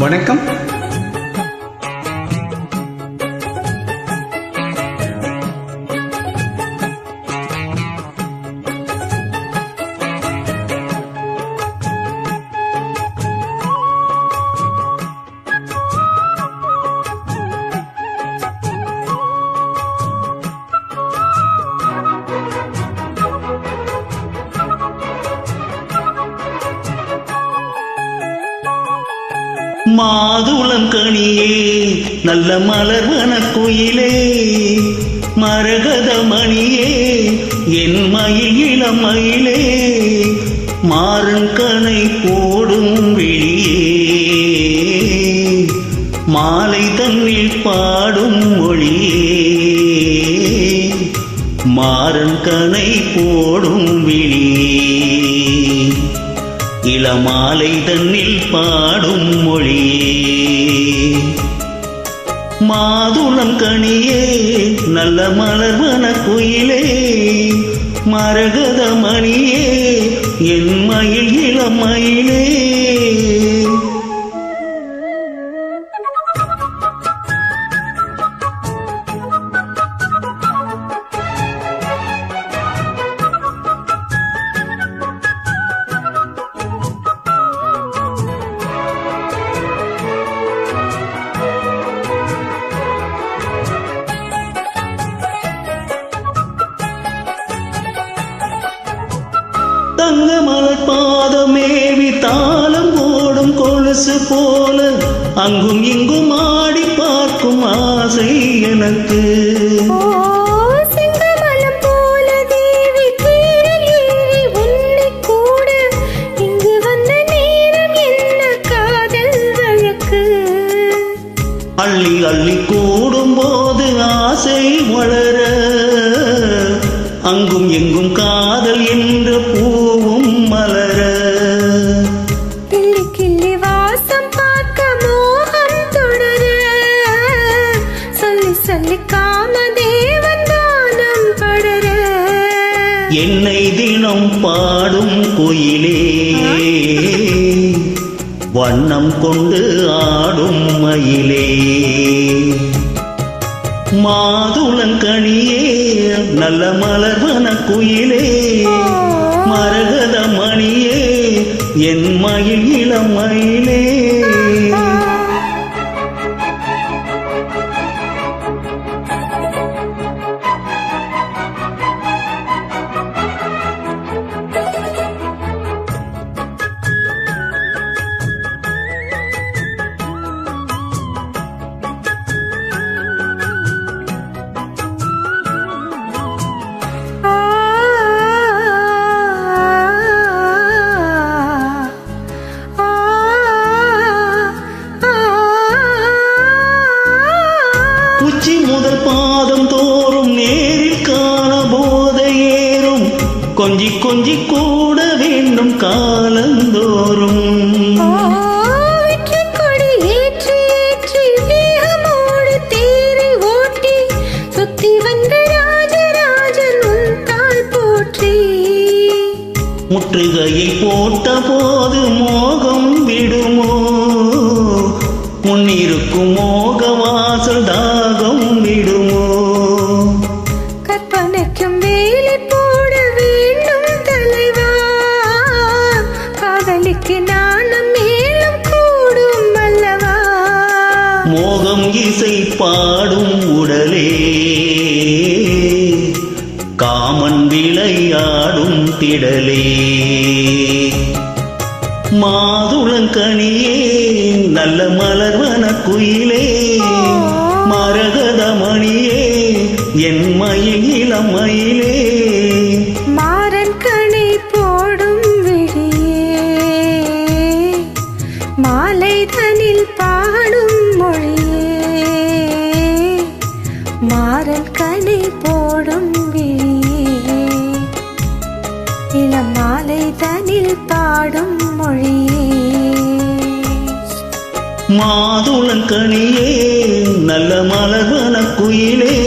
வணக்கம். மாதுளம் கனியே நல்ல மலர்வன குயிலே மரகத மணியே என் மயில் இளம் மயிலே மாறன் கனை போடும் விழியே மாலை தன்னில் பாடும் மொழியே மாறன் கனை போடும் விழியே இளமாலை தன்னில் பாடும் மொழியே மாதுளம் கனியே நல்ல மலர்வன குயிலே மரகத மணியே என் மயில் இளம் மயிலே. தங்க மலர் பாதமேவி தாளம் போடும் கொலுசு போல அங்கும் இங்கும் ஆடி பார்க்கும் ஆசை எனக்கு. அள்ளி அள்ளி கூடும் போது ஆசை வளர அங்கும் எங்கும் காதல் என்ற பூவும் மலர கிள்ளி கிள்ளி வாசம் பார்க்க மோகம் தொடர சொல்லி சொல்லி காமதேவன் தானம் படர என்னை தினம் பாடும் குயிலே வண்ணம் கொண்டு ஆடும் மயிலே மாதுளங்கனியே நல்ல மலர்வன குயிலே மரகத மணியே என் மயில் இளம் மயிலே. உச்சி முதல் பாதம் தோறும் நேரில் காண போதை ஏறும் கொஞ்சி கொஞ்சி கூட வேண்டும் காலந்தோறும். முற்றுகையை போட்ட போது மோகம் விடுமோ முன்னிருக்கும் மோக வாசல் தாகம் விடுமோ. கற்பனைக்கும் வேலை போட வேண்டும் தலைவா காதலிக்கு நாணம் மேலும் கூடும் அல்லவா. மோகம் இசை பாடும் உடலே காமன் விளையாடும் திடலே மாதுளங்கனியே நல்ல மலர்வன குயிலே மரகத மணியே என் மயில் இளம் மயிலே மாறன் கனை போடும் விழியே மாலை தனில் பாடும் மொழியே மாறன் கனை போடும் விழியே இளம் மாலை தனில் பாடும் மொழியே மாதுளங்கனியே நல்ல மலர்வன குயிலே